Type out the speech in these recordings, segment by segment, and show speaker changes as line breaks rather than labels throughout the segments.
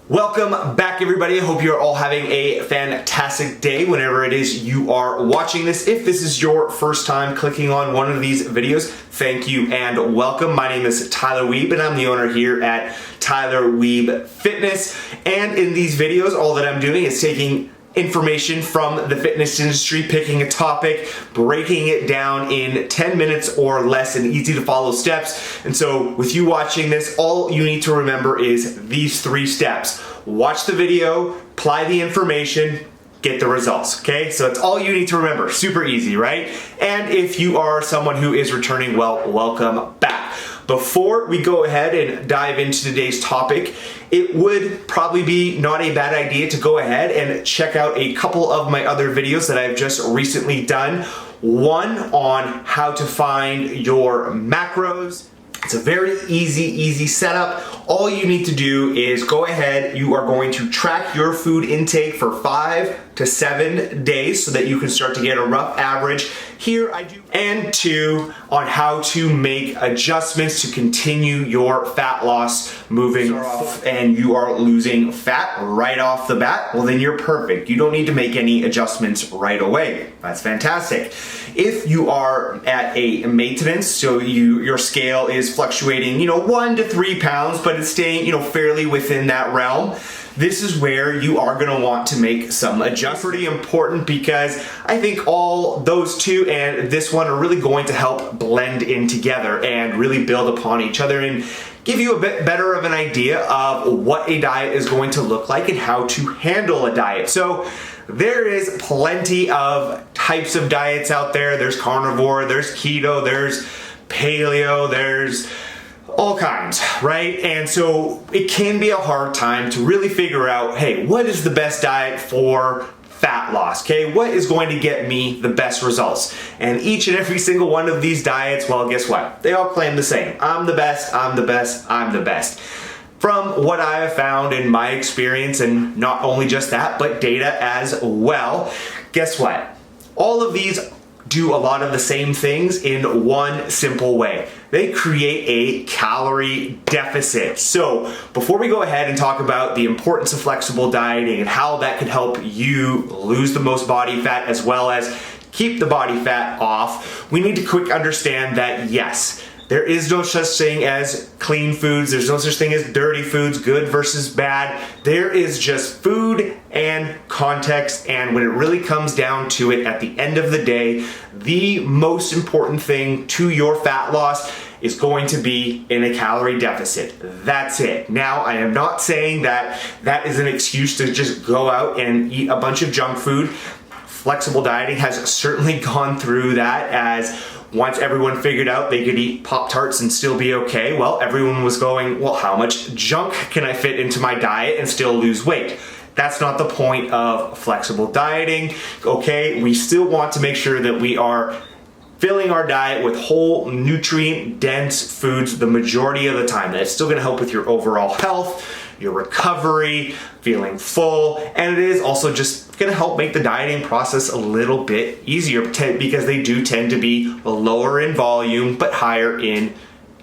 Welcome back, everybody. I hope you're all having a fantastic day whenever it is you are watching this. If this is your first time clicking on one of these videos, thank you and welcome. My name is Tyler Wiebe and I'm the owner here at Tyler Wiebe Fitness. And in these videos, all that I'm doing is taking information from the fitness industry, picking a topic, breaking it down in 10 minutes or less in easy to follow steps. And so with you watching this, all you need to remember is these 3 steps. Watch the video, apply the information, get the results, okay? So it's all you need to remember. Super easy, right? And if you are someone who is returning, well, welcome back. Before we go ahead and dive into today's topic, it would probably be not a bad idea to go ahead and check out a couple of my other videos that I've just recently done. One on how to find your macros. It's a very easy setup. All you need to do is go ahead, you are going to track your food intake for 5 to 7 days so that you can start to get a rough average. Here I do. And 2, on how to make adjustments to continue your fat loss moving off, and you are losing fat right off the bat, well then you're perfect. You don't need to make any adjustments right away. That's fantastic. If you are at a maintenance, so your scale is fluctuating, 1 to 3 pounds, but it's staying, fairly within that realm, this is where you are going to want to make some adjustments. Pretty important because I think all those two and this one are really going to help blend in together and really build upon each other and give you a bit better of an idea of what a diet is going to look like and how to handle a diet. So there is plenty of types of diets out there. There's carnivore, there's keto, there's paleo, there's all kinds, right? And so it can be a hard time to really figure out, hey, what is the best diet for fat loss, okay? What is going to get me the best results? And each and every single one of these diets, well, guess what? They all claim the same. I'm the best, I'm the best, I'm the best. From what I have found in my experience, and not only just that, but data as well, guess what? All of these do a lot of the same things in one simple way. They create a calorie deficit. So before we go ahead and talk about the importance of flexible dieting and how that can help you lose the most body fat as well as keep the body fat off, we need to quick understand that yes, there is no such thing as clean foods. There's no such thing as dirty foods, good versus bad. There is just food and context, and when it really comes down to it, at the end of the day, the most important thing to your fat loss is going to be in a calorie deficit. That's it. Now, I am not saying that that is an excuse to just go out and eat a bunch of junk food. Flexible dieting has certainly gone through that, as once everyone figured out they could eat Pop-Tarts and still be okay, well, everyone was going, well, how much junk can I fit into my diet and still lose weight? That's not the point of flexible dieting, okay? We still want to make sure that we are filling our diet with whole, nutrient-dense foods the majority of the time. That's still gonna help with your overall health, your recovery, feeling full, and it is also just gonna help make the dieting process a little bit easier because they do tend to be lower in volume but higher in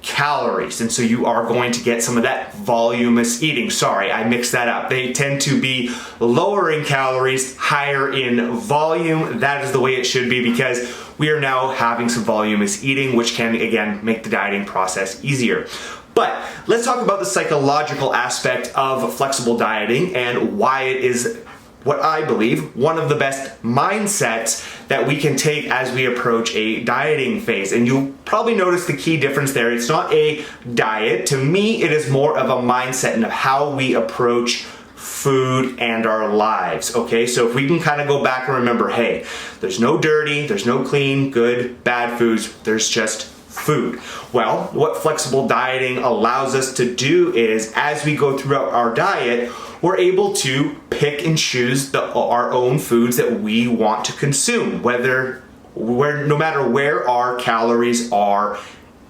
calories, and so you are going to get some of that voluminous eating. Sorry, I mixed that up. They tend to be lower in calories, higher in volume. That is the way it should be because we are now having some voluminous eating, which can, again, make the dieting process easier. But let's talk about the psychological aspect of flexible dieting and why it is, what I believe, one of the best mindsets that we can take as we approach a dieting phase. And you'll probably notice the key difference there. It's not a diet. To me, it is more of a mindset and of how we approach food and our lives, okay? So if we can kind of go back and remember, hey, there's no dirty, there's no clean, good, bad foods, there's just food. Well, what flexible dieting allows us to do is, as we go throughout our diet, we're able to pick and choose our own foods that we want to consume, no matter where our calories are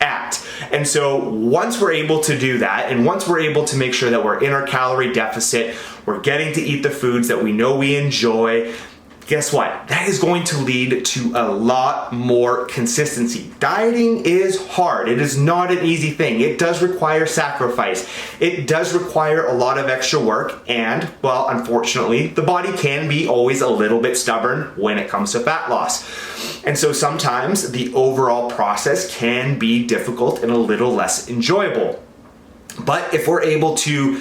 at. And so once we're able to do that, and once we're able to make sure that we're in our calorie deficit, we're getting to eat the foods that we know we enjoy, guess what? That is going to lead to a lot more consistency. Dieting is hard. It is not an easy thing. It does require sacrifice. It does require a lot of extra work, and, well, unfortunately, the body can be always a little bit stubborn when it comes to fat loss. And so sometimes the overall process can be difficult and a little less enjoyable. But if we're able to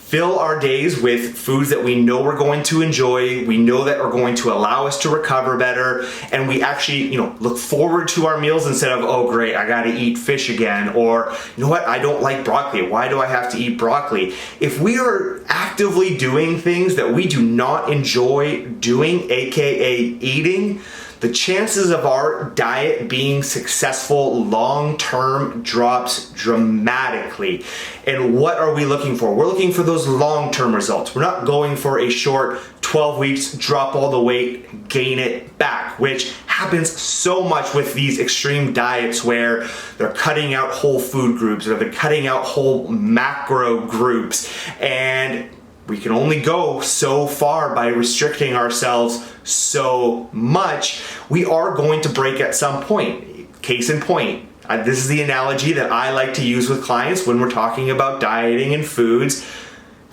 fill our days with foods that we know we're going to enjoy, we know that are going to allow us to recover better, and we actually, look forward to our meals instead of, oh great, I gotta eat fish again, or you know what, I don't like broccoli, why do I have to eat broccoli? If we are actively doing things that we do not enjoy doing, aka eating, the chances of our diet being successful long-term drops dramatically. And what are we looking for? We're looking for those long-term results. We're not going for a short 12 weeks, drop all the weight, gain it back, which happens so much with these extreme diets where they're cutting out whole food groups or they're cutting out whole macro groups, and we can only go so far by restricting ourselves so much. We are going to break at some point. Case in point, this is the analogy that I like to use with clients when we're talking about dieting and foods.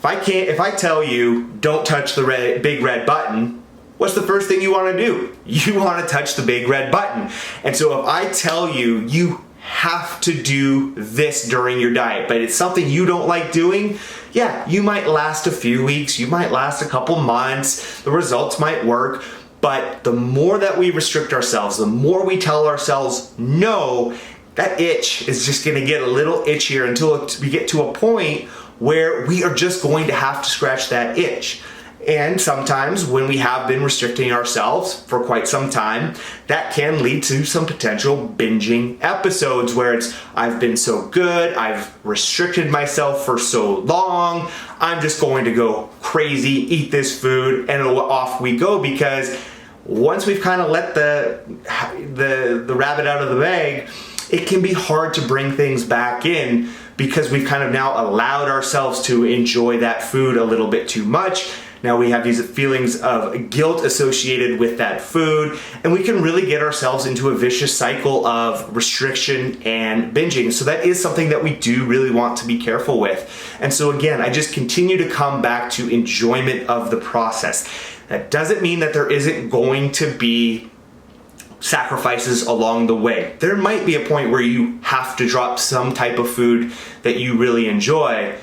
If I tell you don't touch the big red button, what's the first thing you want to do? You want to touch the big red button. And so if I tell you you have to do this during your diet, but it's something you don't like doing, yeah, you might last a few weeks, you might last a couple months, the results might work, but the more that we restrict ourselves, the more we tell ourselves no, that itch is just gonna get a little itchier until we get to a point where we are just going to have to scratch that itch. And sometimes when we have been restricting ourselves for quite some time, that can lead to some potential binging episodes where it's, I've been so good, I've restricted myself for so long, I'm just going to go crazy, eat this food, and off we go, because once we've kind of let the rabbit out of the bag, it can be hard to bring things back in because we've kind of now allowed ourselves to enjoy that food a little bit too much. Now we have these feelings of guilt associated with that food, and we can really get ourselves into a vicious cycle of restriction and binging. So that is something that we do really want to be careful with. And so again, I just continue to come back to enjoyment of the process. That doesn't mean that there isn't going to be sacrifices along the way. There might be a point where you have to drop some type of food that you really enjoy.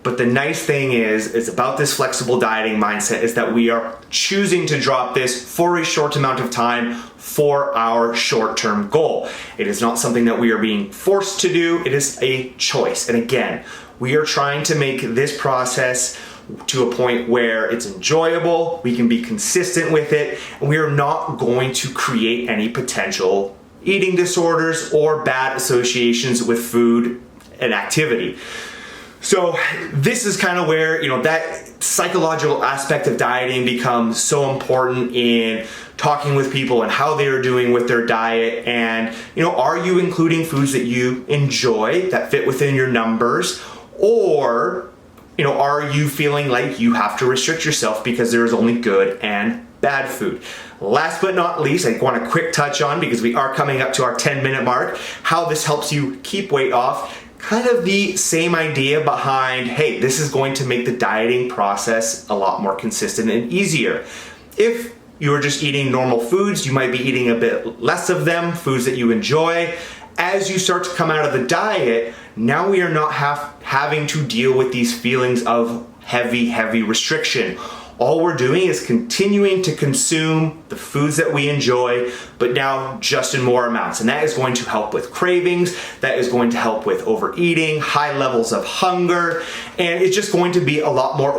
But the nice thing is about this flexible dieting mindset is that we are choosing to drop this for a short amount of time for our short-term goal. It is not something that we are being forced to do. It is a choice. And again, we are trying to make this process to a point where it's enjoyable, we can be consistent with it, and we are not going to create any potential eating disorders or bad associations with food and activity. So this is kind of where, that psychological aspect of dieting becomes so important in talking with people and how they are doing with their diet. And, are you including foods that you enjoy, that fit within your numbers? Or, are you feeling like you have to restrict yourself because there is only good and bad food? Last but not least, I want a quick touch on, because we are coming up to our 10-minute mark, how this helps you keep weight off. Kind of the same idea behind, hey, this is going to make the dieting process a lot more consistent and easier. If you're just eating normal foods, you might be eating a bit less of them, foods that you enjoy. As you start to come out of the diet, now we are not having to deal with these feelings of heavy restriction. All we're doing is continuing to consume the foods that we enjoy, but now just in more amounts. And that is going to help with cravings, that is going to help with overeating, high levels of hunger, and it's just going to be a lot more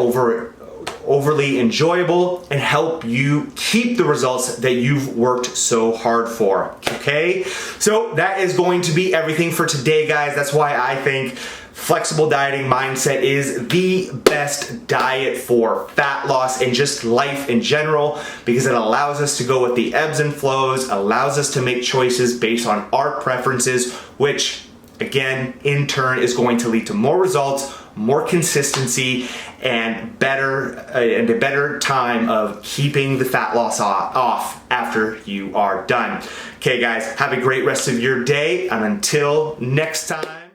overly enjoyable and help you keep the results that you've worked so hard for, okay? So that is going to be everything for today, guys. That's why I think flexible dieting mindset is the best diet for fat loss and just life in general, because it allows us to go with the ebbs and flows, allows us to make choices based on our preferences, which again, in turn, is going to lead to more results, more consistency, and a better time of keeping the fat loss off after you are done. Okay guys, have a great rest of your day, and until next time.